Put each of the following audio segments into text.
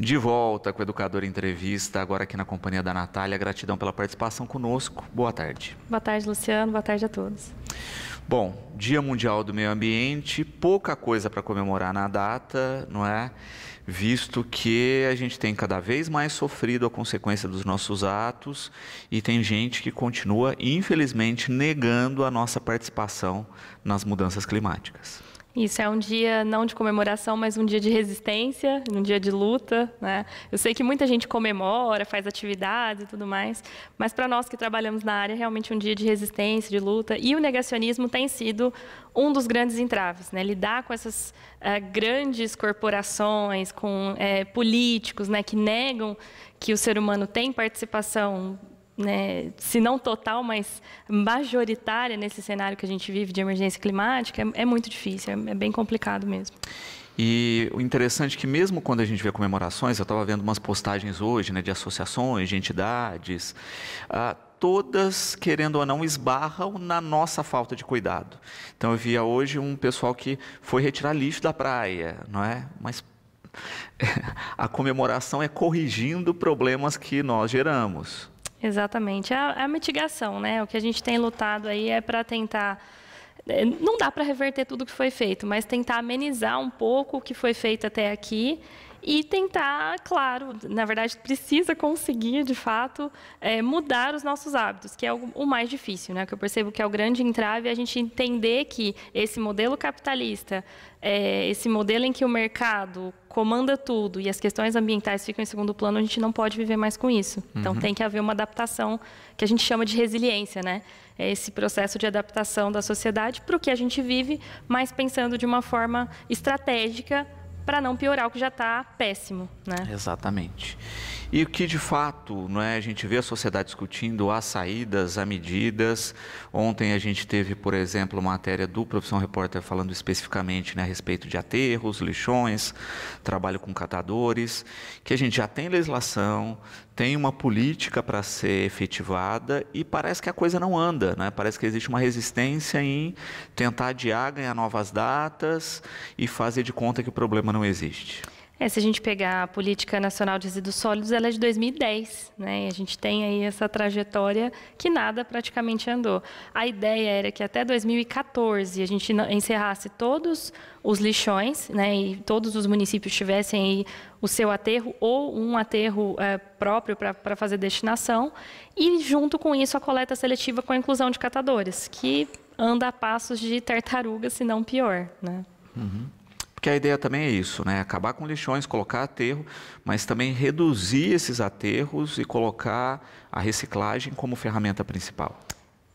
De volta com o Educador Entrevista, agora aqui na companhia da Natália. Gratidão pela participação conosco. Boa tarde. Boa tarde, Luciano. Boa tarde a todos. Bom, Dia Mundial do Meio Ambiente, pouca coisa para comemorar na data, não é? Visto que a gente tem cada vez mais sofrido a consequência dos nossos atos e tem gente que continua, infelizmente, negando a nossa participação nas mudanças climáticas. Isso é um dia não de comemoração, mas um dia de resistência, um dia de luta, né? Eu sei que muita gente comemora, faz atividades e tudo mais, mas para nós que trabalhamos na área, é realmente um dia de resistência, de luta, e o negacionismo tem sido um dos grandes entraves, né? Lidar com essas grandes corporações, com políticos, né, que negam que o ser humano tem participação, né, se não total, mas majoritária nesse cenário que a gente vive de emergência climática, é muito difícil, é bem complicado mesmo. E o interessante é que mesmo quando a gente vê comemorações, eu estava vendo umas postagens hoje, né, de associações, de entidades, todas, querendo ou não, esbarram na nossa falta de cuidado. Então eu via hoje um pessoal que foi retirar lixo da praia, não é? Mas a comemoração é corrigindo problemas que nós geramos. Exatamente, a mitigação, né? O que a gente tem lutado aí é para tentar, não dá para reverter tudo que foi feito, mas tentar amenizar um pouco o que foi feito até aqui e tentar, claro, na verdade precisa conseguir de fato mudar os nossos hábitos, que é o mais difícil, né? Que eu percebo que é o grande entrave, é a gente entender que esse modelo capitalista, esse modelo em que o mercado comanda tudo e as questões ambientais ficam em segundo plano, a gente não pode viver mais com isso. Então tem que haver uma adaptação que a gente chama de resiliência, né? É esse processo de adaptação da sociedade para o que a gente vive, mas pensando de uma forma estratégica para não piorar o que já está péssimo, né? Exatamente. E o que de fato, não é, a gente vê a sociedade discutindo, há saídas, há medidas. Ontem a gente teve, por exemplo, uma matéria do Profissão Repórter falando especificamente, né, a respeito de aterros, lixões, trabalho com catadores, que a gente já tem legislação, tem uma política para ser efetivada e parece que a coisa não anda, né? Parece que existe uma resistência em tentar adiar, ganhar novas datas e fazer de conta que o problema não existe. Se a gente pegar a Política Nacional de Resíduos Sólidos, ela é de 2010, né? E a gente tem aí essa trajetória que nada praticamente andou. A ideia era que até 2014 a gente encerrasse todos os lixões, né? E todos os municípios tivessem aí o seu aterro ou um aterro próprio para fazer destinação. E junto com isso a coleta seletiva com a inclusão de catadores, que anda a passos de tartaruga, se não pior, né? Porque a ideia também é isso, né? Acabar com lixões, colocar aterro, mas também reduzir esses aterros e colocar a reciclagem como ferramenta principal.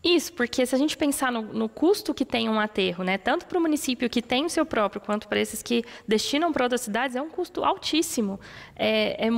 Isso, porque se a gente pensar no custo que tem um aterro, né, tanto para o município que tem o seu próprio, quanto para esses que destinam para outras cidades, é um custo altíssimo. É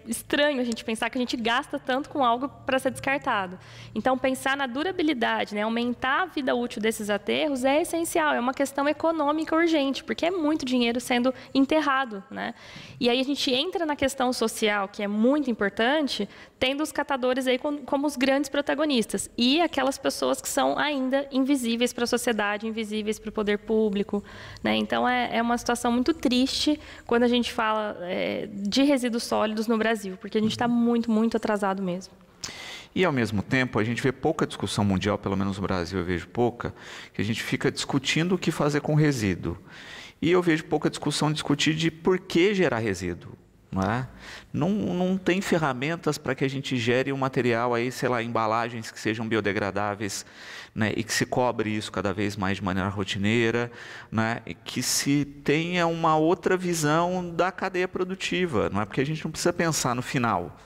estranho a gente pensar que a gente gasta tanto com algo para ser descartado. Então, pensar na durabilidade, né, aumentar a vida útil desses aterros é essencial, é uma questão econômica urgente, porque é muito dinheiro sendo enterrado, né? E aí a gente entra na questão social, que é muito importante, tendo os catadores aí como os grandes protagonistas. E aquelas pessoas que são ainda invisíveis para a sociedade, invisíveis para o poder público, né? Então, é uma situação muito triste quando a gente fala de resíduos sólidos no Brasil, porque a gente está muito, muito atrasado mesmo. E, ao mesmo tempo, a gente vê pouca discussão mundial, pelo menos no Brasil eu vejo pouca, que a gente fica discutindo o que fazer com resíduo. E eu vejo pouca discussão discutir de por que gerar resíduo. Não é? Não tem ferramentas para que a gente gere um material aí, sei lá, embalagens que sejam biodegradáveis, né, e que se cobre isso cada vez mais de maneira rotineira, né, e que se tenha uma outra visão da cadeia produtiva, não é? Porque a gente não precisa pensar no final,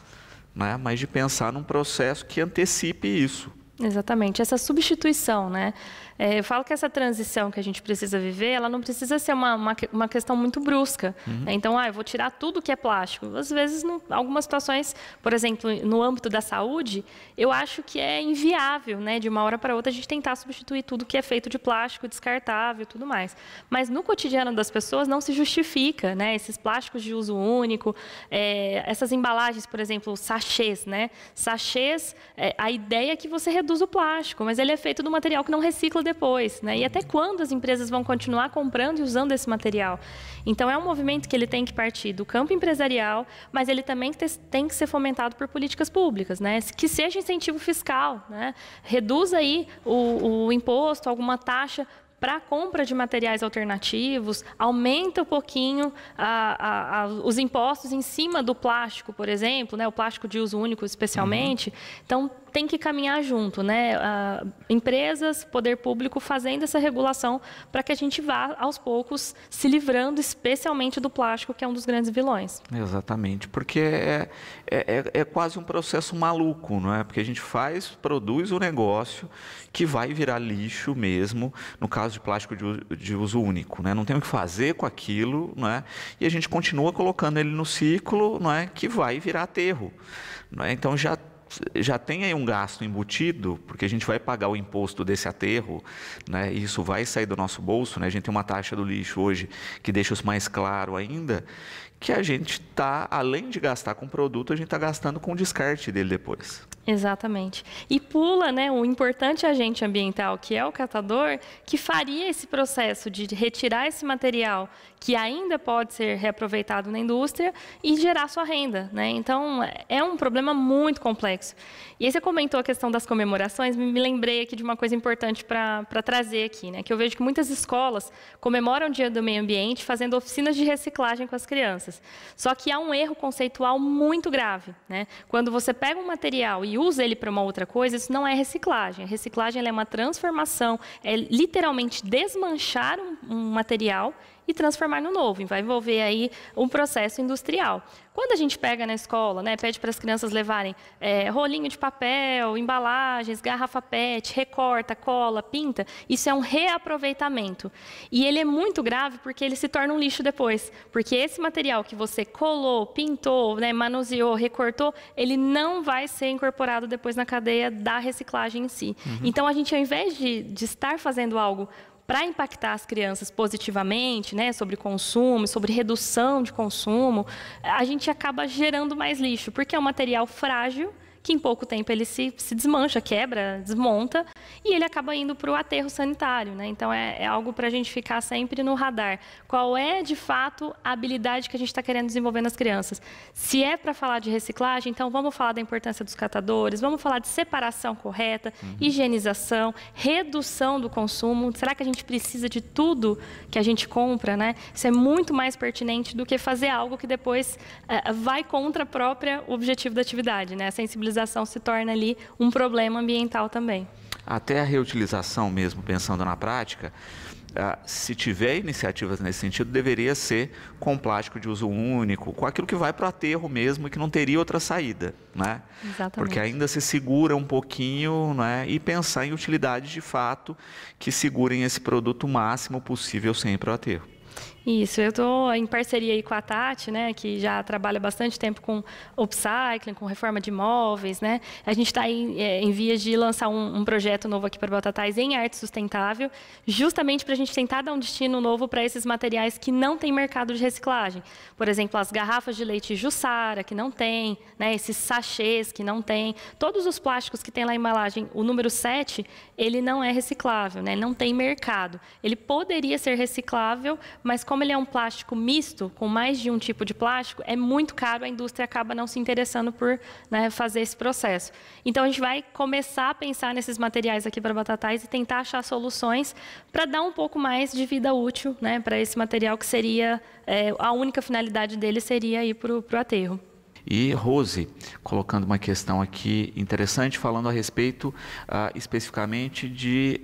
né, mas de pensar num processo que antecipe isso. Exatamente, essa substituição, né? Eu falo que essa transição que a gente precisa viver, ela não precisa ser uma questão muito brusca. Né? Então, eu vou tirar tudo que é plástico. Às vezes, em algumas situações, por exemplo, no âmbito da saúde, eu acho que é inviável, né? De uma hora para outra, a gente tentar substituir tudo que é feito de plástico, descartável e tudo mais. Mas no cotidiano das pessoas não se justifica, né? Esses plásticos de uso único, essas embalagens, por exemplo, sachês, né? Sachês, a ideia é que você reduz o plástico, mas ele é feito do material que não recicla depois, né? E até quando as empresas vão continuar comprando e usando esse material? Então, é um movimento que ele tem que partir do campo empresarial, mas ele também tem que ser fomentado por políticas públicas, né? Que seja incentivo fiscal, né? Reduz aí o imposto, alguma taxa para a compra de materiais alternativos, aumenta um pouquinho os impostos em cima do plástico, por exemplo, né? O plástico de uso único especialmente. Então, tem que caminhar junto, né? Empresas, poder público fazendo essa regulação para que a gente vá, aos poucos, se livrando especialmente do plástico, que é um dos grandes vilões. Exatamente, porque é quase um processo maluco, não é? Porque a gente produz um negócio que vai virar lixo mesmo, no caso de plástico de uso único, né? Não tem o que fazer com aquilo, não é? E a gente continua colocando ele no ciclo, não é? Que vai virar aterro, não é? Então já tem aí um gasto embutido, porque a gente vai pagar o imposto desse aterro, né? E isso vai sair do nosso bolso, né? A gente tem uma taxa do lixo hoje que deixa isso mais claro ainda, que a gente está, além de gastar com o produto, a gente está gastando com o descarte dele depois. Exatamente. E pula, né, o importante agente ambiental, que é o catador, que faria esse processo de retirar esse material que ainda pode ser reaproveitado na indústria e gerar sua renda, né? Então, é um problema muito complexo. E aí você comentou a questão das comemorações, me lembrei aqui de uma coisa importante para trazer aqui, né? Que eu vejo que muitas escolas comemoram o Dia do Meio Ambiente fazendo oficinas de reciclagem com as crianças. Só que há um erro conceitual muito grave, né? Quando você pega um material e usa ele para uma outra coisa, isso não é reciclagem. A reciclagem ela é uma transformação, é literalmente desmanchar um material e transformar no novo, e vai envolver aí um processo industrial. Quando a gente pega na escola, né, pede para as crianças levarem rolinho de papel, embalagens, garrafa PET, recorta, cola, pinta, isso é um reaproveitamento. E ele é muito grave porque ele se torna um lixo depois, porque esse material que você colou, pintou, né, manuseou, recortou, ele não vai ser incorporado depois na cadeia da reciclagem em si. Então, a gente, ao invés de estar fazendo algo para impactar as crianças positivamente, né, sobre consumo, sobre redução de consumo, a gente acaba gerando mais lixo, porque é um material frágil, que em pouco tempo ele se desmancha, quebra, desmonta, e ele acaba indo para o aterro sanitário, né? Então, é algo para a gente ficar sempre no radar. Qual é, de fato, a habilidade que a gente está querendo desenvolver nas crianças? Se é para falar de reciclagem, então vamos falar da importância dos catadores, vamos falar de separação correta, higienização, redução do consumo. Será que a gente precisa de tudo que a gente compra, né? Isso é muito mais pertinente do que fazer algo que depois vai contra o próprio objetivo da atividade, né? A sensibilização se torna ali um problema ambiental também. Até a reutilização mesmo, pensando na prática, se tiver iniciativas nesse sentido, deveria ser com plástico de uso único, com aquilo que vai para o aterro mesmo e que não teria outra saída, né? Exatamente. Porque ainda se segura um pouquinho, né? E pensar em utilidades de fato que segurem esse produto o máximo possível sem ir para o aterro. Isso, eu estou em parceria aí com a Tati, né, que já trabalha bastante tempo com upcycling, com reforma de imóveis, né? A gente está em vias de lançar um projeto novo aqui para Batatais em arte sustentável, justamente para a gente tentar dar um destino novo para esses materiais que não têm mercado de reciclagem. Por exemplo, as garrafas de leite Jussara, que não tem, né, esses sachês que não tem, todos os plásticos que tem lá na embalagem, o número 7, ele não é reciclável, né? Não tem mercado. Ele poderia ser reciclável, mas como ele é um plástico misto, com mais de um tipo de plástico, é muito caro, a indústria acaba não se interessando por, né, fazer esse processo. Então, a gente vai começar a pensar nesses materiais aqui para Batatais e tentar achar soluções para dar um pouco mais de vida útil, né, para esse material que seria, a única finalidade dele seria ir para o aterro. E Rose, colocando uma questão aqui interessante, falando a respeito especificamente de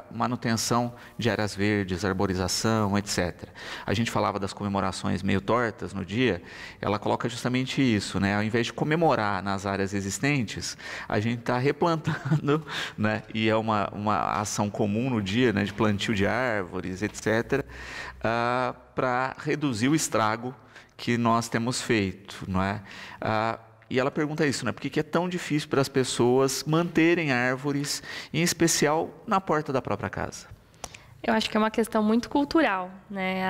manutenção de áreas verdes, arborização, etc. A gente falava das comemorações meio tortas no dia, ela coloca justamente isso, né? Ao invés de comemorar nas áreas existentes, a gente está replantando, né? E é uma ação comum no dia, né? De plantio de árvores, etc., para reduzir o estrago que nós temos feito, não é? E ela pergunta isso, né? Por que é tão difícil para as pessoas manterem árvores, em especial na porta da própria casa? Eu acho que é uma questão muito cultural, né?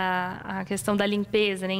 A questão da limpeza, né?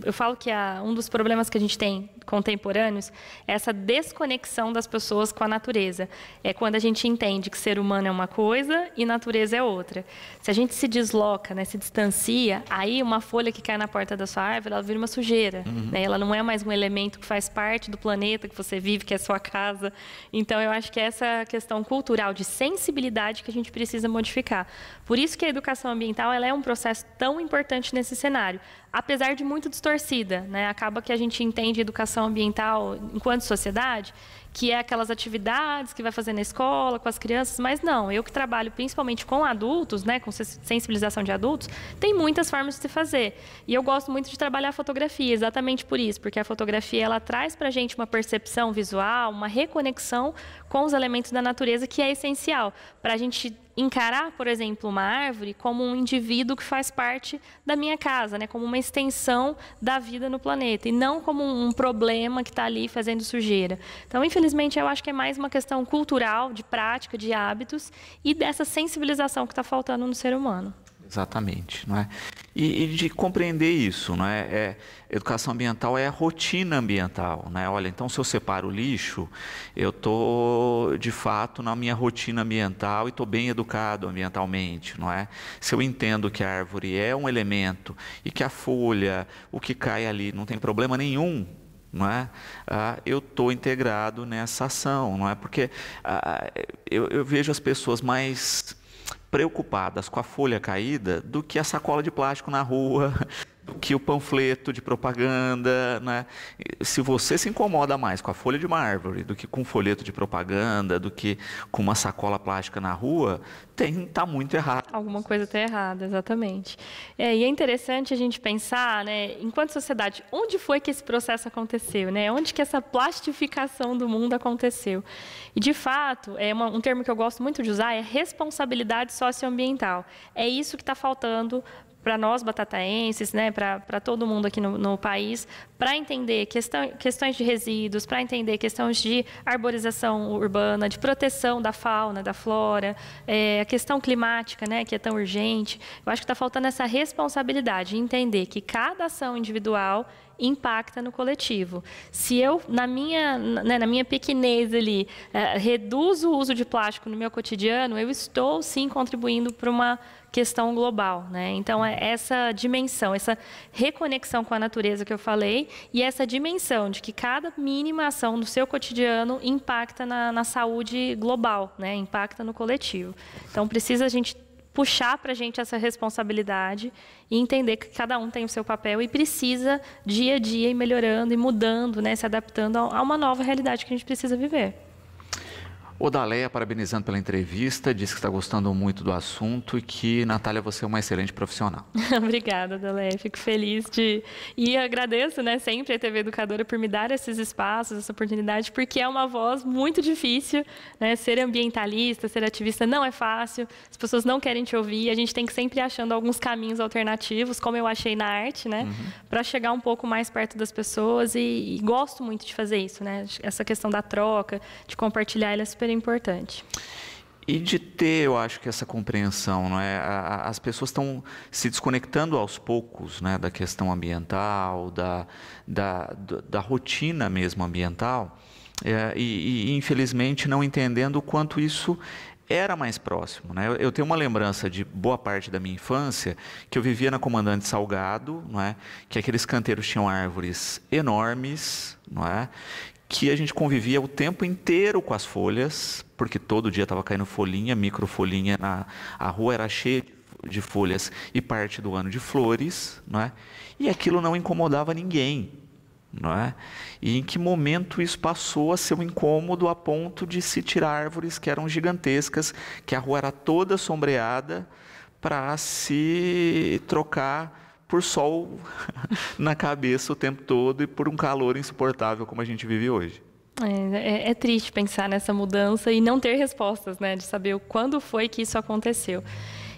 Eu falo que um dos problemas que a gente tem contemporâneos é essa desconexão das pessoas com a natureza. É quando a gente entende que ser humano é uma coisa e natureza é outra. Se a gente se desloca, né, se distancia, aí uma folha que cai na porta da sua árvore, ela vira uma sujeira, né? Ela não é mais um elemento que faz parte do planeta que você vive, que é a sua casa. Então, eu acho que é essa questão cultural de sensibilidade que a gente precisa modificar. Por isso que a educação ambiental ela é um processo tão importante nesse cenário, apesar de muito distorcida, né? Acaba que a gente entende educação ambiental enquanto sociedade, que é aquelas atividades que vai fazer na escola, com as crianças, mas não, eu que trabalho principalmente com adultos, né, com sensibilização de adultos, tem muitas formas de se fazer. E eu gosto muito de trabalhar a fotografia, exatamente por isso, porque a fotografia ela traz para a gente uma percepção visual, uma reconexão com os elementos da natureza, que é essencial para a gente encarar, por exemplo, uma árvore como um indivíduo que faz parte da minha casa, né? Como uma extensão da vida no planeta, e não como um problema que está ali fazendo sujeira. Então, infelizmente, eu acho que é mais uma questão cultural, de prática, de hábitos e dessa sensibilização que está faltando no ser humano. Exatamente, não é? E de compreender isso, não é? Educação ambiental é a rotina ambiental, né? Olha, então se eu separo o lixo, eu estou de fato na minha rotina ambiental e estou bem educado ambientalmente, não é? Se eu entendo que a árvore é um elemento e que a folha, o que cai ali, não tem problema nenhum, não é? Eu estou integrado nessa ação, não é? Porque eu vejo as pessoas mais preocupadas com a folha caída do que a sacola de plástico na rua, do que o panfleto de propaganda, né? Se você se incomoda mais com a folha de uma árvore do que com um folheto de propaganda, do que com uma sacola plástica na rua, está muito errado. Alguma coisa está errada, exatamente. E é interessante a gente pensar, né, enquanto sociedade, onde foi que esse processo aconteceu, né? Onde que essa plastificação do mundo aconteceu? E, de fato, um termo que eu gosto muito de usar é responsabilidade socioambiental. É isso que está faltando para nós batataenses, né, para todo mundo aqui no país, para entender questões de resíduos, para entender questões de arborização urbana, de proteção da fauna, da flora, a questão climática, né, que é tão urgente. Eu acho que está faltando essa responsabilidade, entender que cada ação individual impacta no coletivo. Se eu, na minha pequenez ali, reduzo o uso de plástico no meu cotidiano, eu estou, sim, contribuindo para uma questão global, né? Então, é essa dimensão, essa reconexão com a natureza que eu falei e essa dimensão de que cada mínima ação do seu cotidiano impacta na saúde global, né? Impacta no coletivo. Então, precisa a gente puxar para a gente essa responsabilidade e entender que cada um tem o seu papel e precisa, dia a dia, ir melhorando e mudando, né? Se adaptando a uma nova realidade que a gente precisa viver. Odaleia, parabenizando pela entrevista, disse que está gostando muito do assunto e que, Natália, você é uma excelente profissional. Obrigada, Odaleia. Fico feliz e agradeço, né, sempre a TV Educadora por me dar esses espaços, essa oportunidade, porque é uma voz muito difícil, né? Ser ambientalista, ser ativista não é fácil, as pessoas não querem te ouvir, a gente tem que sempre ir achando alguns caminhos alternativos, como eu achei na arte, né, para chegar um pouco mais perto das pessoas e gosto muito de fazer isso, né? Essa questão da troca, de compartilhar, ela é super importante. E de ter, eu acho que essa compreensão, não é? As pessoas estão se desconectando aos poucos, né, da questão ambiental, da rotina mesmo ambiental, e infelizmente não entendendo o quanto isso era mais próximo, né? Eu tenho uma lembrança de boa parte da minha infância que eu vivia na Comandante Salgado, não é? Que aqueles canteiros tinham árvores enormes, não é? Que a gente convivia o tempo inteiro com as folhas, porque todo dia estava caindo folhinha, microfolhinha, a rua era cheia de folhas e parte do ano de flores, não é? E aquilo não incomodava ninguém, não é? E em que momento isso passou a ser um incômodo a ponto de se tirar árvores que eram gigantescas, que a rua era toda sombreada para se trocar por sol na cabeça o tempo todo e por um calor insuportável como a gente vive hoje. É triste pensar nessa mudança e não ter respostas, né? De saber quando foi que isso aconteceu.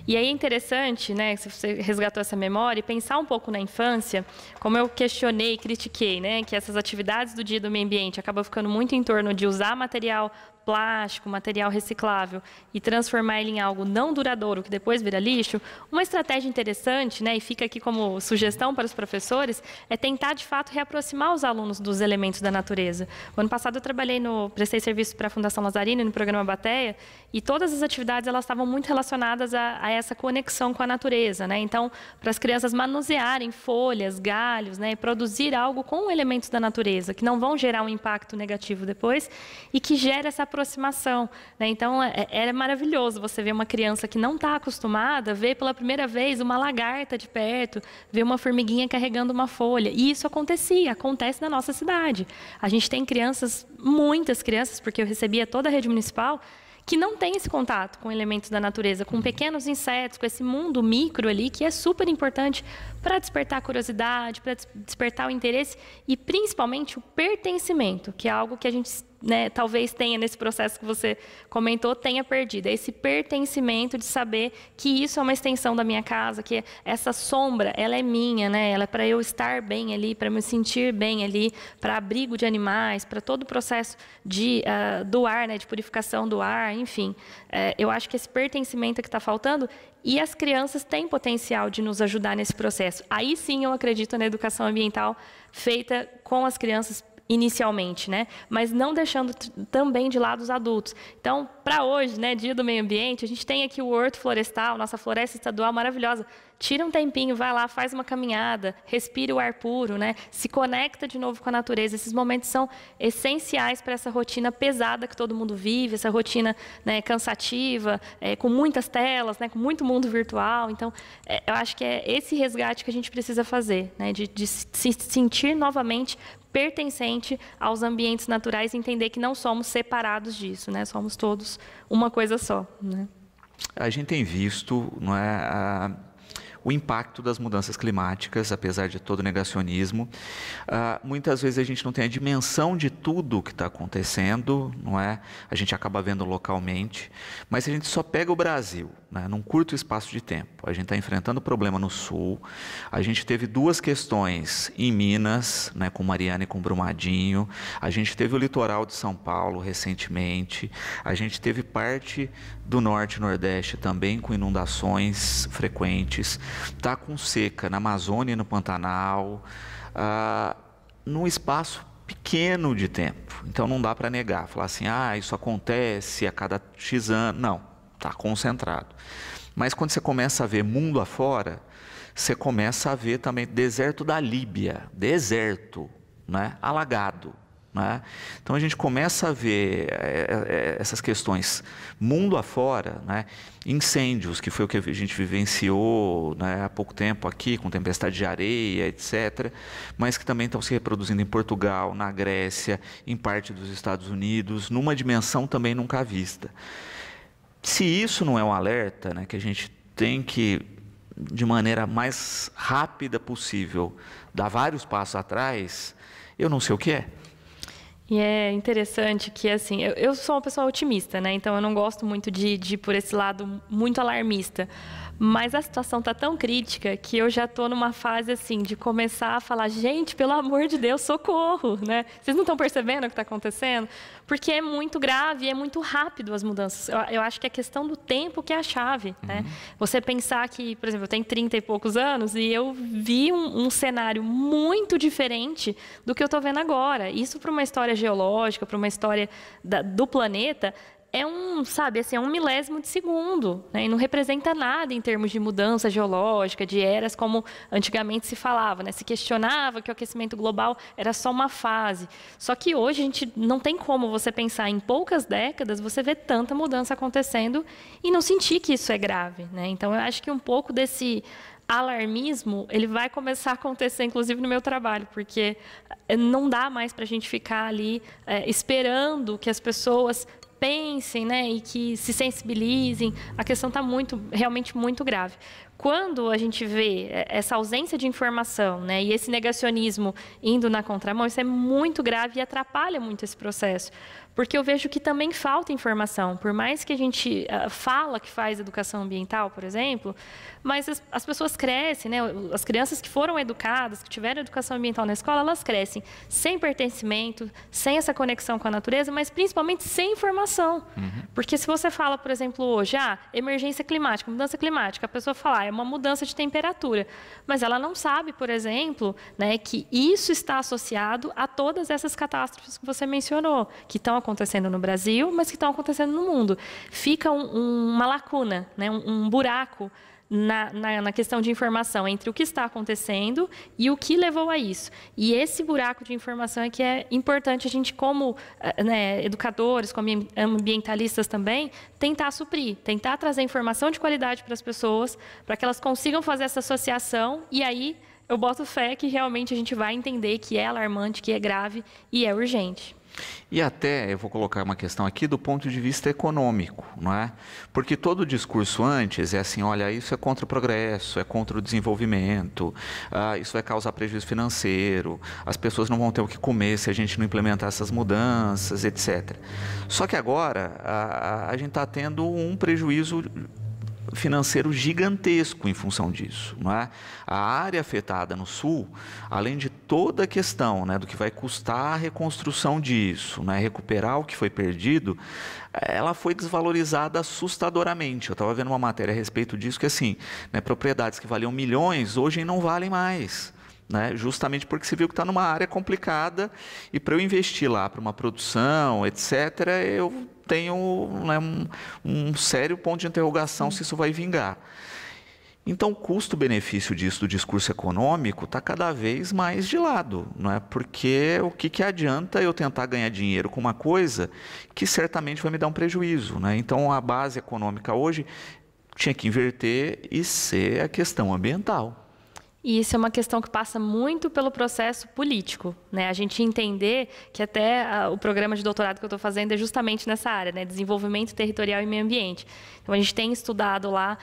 E aí é interessante, né, se você resgatou essa memória, e pensar um pouco na infância, como eu questionei e critiquei, né, que essas atividades do Dia do Meio Ambiente acabam ficando muito em torno de usar material plástico, material reciclável, e transformar ele em algo não duradouro, que depois vira lixo, uma estratégia interessante, né, e fica aqui como sugestão para os professores, é tentar, de fato, reaproximar os alunos dos elementos da natureza. O ano passado eu prestei serviço para a Fundação Lazzarini, no programa Bateia, e todas as atividades elas estavam muito relacionadas a essa conexão com a natureza, né? Então, para as crianças manusearem folhas, galhos, né, e produzir algo com elementos da natureza, que não vão gerar um impacto negativo depois, e que gera essa aproximação, né? Então, é maravilhoso você ver uma criança que não está acostumada, ver pela primeira vez uma lagarta de perto, ver uma formiguinha carregando uma folha. E isso acontece na nossa cidade. A gente tem crianças, muitas crianças, porque eu recebia toda a rede municipal, que não tem esse contato com elementos da natureza, com pequenos insetos, com esse mundo micro ali, que é super importante para despertar a curiosidade, para despertar o interesse e, principalmente, o pertencimento, que é algo que a gente, né, talvez tenha nesse processo que você comentou, tenha perdido. É esse pertencimento de saber que isso é uma extensão da minha casa, que essa sombra, ela é minha, né? Ela é para eu estar bem ali, para me sentir bem ali, para abrigo de animais, para todo o processo do ar, né, de purificação do ar, enfim. Eu acho que esse pertencimento é que está faltando, e as crianças têm potencial de nos ajudar nesse processo. Aí sim eu acredito na educação ambiental feita com as crianças inicialmente, né? Mas não deixando também de lado os adultos. Então, para hoje, né, Dia do Meio Ambiente, a gente tem aqui o Horto Florestal, nossa floresta estadual maravilhosa. Tira um tempinho, vai lá, faz uma caminhada, respira o ar puro, né? Se conecta de novo com a natureza. Esses momentos são essenciais para essa rotina pesada que todo mundo vive, essa rotina, né, cansativa, com muitas telas, né, com muito mundo virtual. Então, eu acho que é esse resgate que a gente precisa fazer, né, de se sentir novamente pertencente aos ambientes naturais e entender que não somos separados disso, né? Somos todos uma coisa só, né? A gente tem visto, não é, o impacto das mudanças climáticas, apesar de todo o negacionismo. Muitas vezes a gente não tem a dimensão de tudo o que está acontecendo, não é? A gente acaba vendo localmente, mas se a gente só pega o Brasil, né, num curto espaço de tempo, a gente está enfrentando problema no sul, a gente teve duas questões em Minas, né, com Mariana e com Brumadinho, a gente teve o litoral de São Paulo recentemente, a gente teve parte do norte e nordeste também com inundações frequentes, está com seca na Amazônia e no Pantanal, num espaço pequeno de tempo. Então não dá para negar, falar assim, isso acontece a cada X anos. Não, está concentrado. Mas quando você começa a ver mundo afora, você começa a ver também deserto da Líbia, deserto, né? Alagado. Né? Então a gente começa a ver essas questões mundo afora, né? Incêndios, que foi o que a gente vivenciou, né, há pouco tempo aqui, com tempestade de areia, etc., mas que também estão se reproduzindo em Portugal, na Grécia, em parte dos Estados Unidos, numa dimensão também nunca vista. Se isso não é um alerta, né, que a gente tem que, de maneira mais rápida possível, dar vários passos atrás, eu não sei o que é. E é interessante que, assim, eu sou uma pessoa otimista, né? Então eu não gosto muito de ir por esse lado muito alarmista. Mas a situação está tão crítica que eu já estou numa fase, assim, de começar a falar, gente, pelo amor de Deus, socorro, né? Vocês não estão percebendo o que está acontecendo? Porque é muito grave e é muito rápido as mudanças. Eu acho que é a questão do tempo que é a chave, né? Você pensar que, por exemplo, eu tenho 30 e poucos anos e eu vi um cenário muito diferente do que eu estou vendo agora. Isso para uma história geológica, para uma história do planeta, é sabe, assim, é um milésimo de segundo, né? E não representa nada em termos de mudança geológica, de eras, como antigamente se falava, né? Se questionava que o aquecimento global era só uma fase. Só que hoje a gente não tem como você pensar em poucas décadas, você vê tanta mudança acontecendo e não sentir que isso é grave, né? Então, eu acho que um pouco desse alarmismo, ele vai começar a acontecer, inclusive, no meu trabalho, porque não dá mais para a gente ficar ali esperando que as pessoas pensem, né, e que se sensibilizem. A questão está realmente muito grave. Quando a gente vê essa ausência de informação, né, e esse negacionismo indo na contramão, isso é muito grave e atrapalha muito esse processo. Porque eu vejo que também falta informação. Por mais que a gente fala que faz educação ambiental, por exemplo, mas as pessoas crescem, né? As crianças que foram educadas, que tiveram educação ambiental na escola, elas crescem sem pertencimento, sem essa conexão com a natureza, mas principalmente sem informação. Porque se você fala, por exemplo, hoje, emergência climática, mudança climática, a pessoa fala, é uma mudança de temperatura. Mas ela não sabe, por exemplo, né, que isso está associado a todas essas catástrofes que você mencionou, que estão acontecendo no Brasil, mas que estão acontecendo no mundo. Fica uma lacuna, né, um buraco na questão de informação entre o que está acontecendo e o que levou a isso. E esse buraco de informação é que é importante a gente, como né, educadores, como ambientalistas também, tentar suprir, tentar trazer informação de qualidade para as pessoas, para que elas consigam fazer essa associação, e aí eu boto fé que realmente a gente vai entender que é alarmante, que é grave e é urgente. E até, eu vou colocar uma questão aqui do ponto de vista econômico, não é? Porque todo o discurso antes é assim, olha, isso é contra o progresso, é contra o desenvolvimento, isso vai causar prejuízo financeiro, as pessoas não vão ter o que comer se a gente não implementar essas mudanças, etc. Só que agora a gente está tendo um prejuízo financeiro gigantesco em função disso, não é? A área afetada no sul, além de toda a questão, né, do que vai custar a reconstrução disso, né, recuperar o que foi perdido, ela foi desvalorizada assustadoramente. Eu estava vendo uma matéria a respeito disso, que assim, né, propriedades que valiam milhões, hoje não valem mais. Né? Justamente porque você viu que está numa área complicada e para eu investir lá para uma produção, etc., eu tenho, né, um sério ponto de interrogação se isso vai vingar. Então, o custo-benefício disso, do discurso econômico, está cada vez mais de lado, não é? Porque o que adianta eu tentar ganhar dinheiro com uma coisa que certamente vai me dar um prejuízo, né? Então, a base econômica hoje tinha que inverter e ser a questão ambiental. E isso é uma questão que passa muito pelo processo político, né? A gente entender que até o programa de doutorado que eu estou fazendo é justamente nessa área, né? Desenvolvimento territorial e meio ambiente. Então, a gente tem estudado lá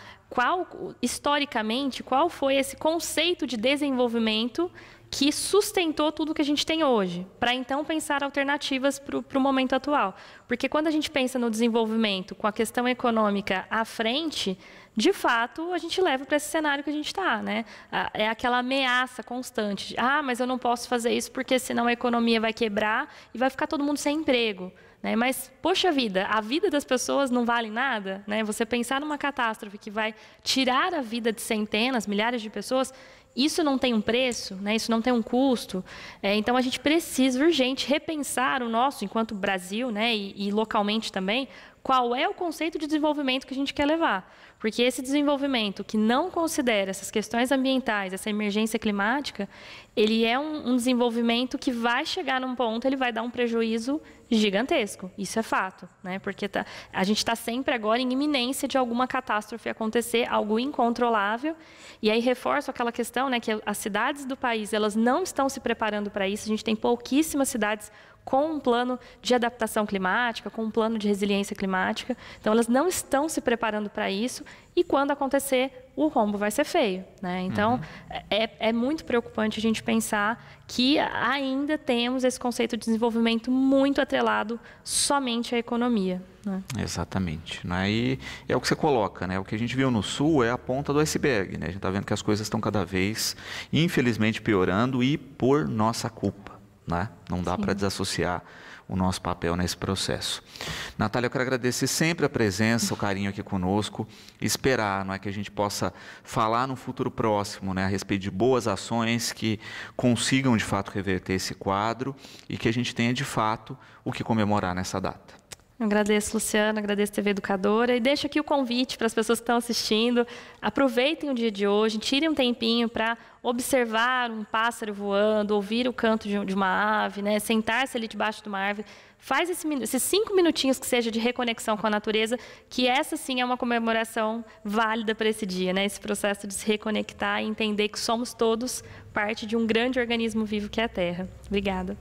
historicamente, qual foi esse conceito de desenvolvimento que sustentou tudo que a gente tem hoje, para então pensar alternativas para o momento atual. Porque quando a gente pensa no desenvolvimento com a questão econômica à frente, de fato, a gente leva para esse cenário que a gente está, né? É aquela ameaça constante. Mas eu não posso fazer isso porque senão a economia vai quebrar e vai ficar todo mundo sem emprego. Né? Mas, poxa vida, a vida das pessoas não vale nada? Né? Você pensar numa catástrofe que vai tirar a vida de centenas, milhares de pessoas, isso não tem um preço, né? Isso não tem um custo. Então, a gente precisa urgente repensar o nosso, enquanto Brasil, né? E localmente também, qual é o conceito de desenvolvimento que a gente quer levar. Porque esse desenvolvimento que não considera essas questões ambientais, essa emergência climática, ele é um desenvolvimento que vai chegar num ponto, ele vai dar um prejuízo gigantesco. Isso é fato, né? Porque a gente está sempre agora em iminência de alguma catástrofe acontecer, algo incontrolável. E aí reforço aquela questão, né, que as cidades do país, elas não estão se preparando para isso. A gente tem pouquíssimas cidades com um plano de adaptação climática, com um plano de resiliência climática. Então, elas não estão se preparando para isso e, quando acontecer, o rombo vai ser feio, né? Então, é muito preocupante a gente pensar que ainda temos esse conceito de desenvolvimento muito atrelado somente à economia. Né? Exatamente. Né? E é o que você coloca, né? O que a gente viu no Sul é a ponta do iceberg. Né? A gente está vendo que as coisas estão cada vez, infelizmente, piorando e por nossa culpa. Né? Não dá para desassociar o nosso papel nesse processo. Natália, eu quero agradecer sempre a presença, o carinho aqui conosco, esperar, não é, que a gente possa falar no futuro próximo, né, a respeito de boas ações que consigam de fato reverter esse quadro e que a gente tenha de fato o que comemorar nessa data. Eu agradeço, Luciana, agradeço a TV Educadora e deixo aqui o convite para as pessoas que estão assistindo. Aproveitem o dia de hoje, tirem um tempinho para observar um pássaro voando, ouvir o canto de uma ave, né? Sentar-se ali debaixo de uma árvore. Faz esses 5 minutinhos que seja de reconexão com a natureza, que essa sim é uma comemoração válida para esse dia, né? Esse processo de se reconectar e entender que somos todos parte de um grande organismo vivo que é a Terra. Obrigada.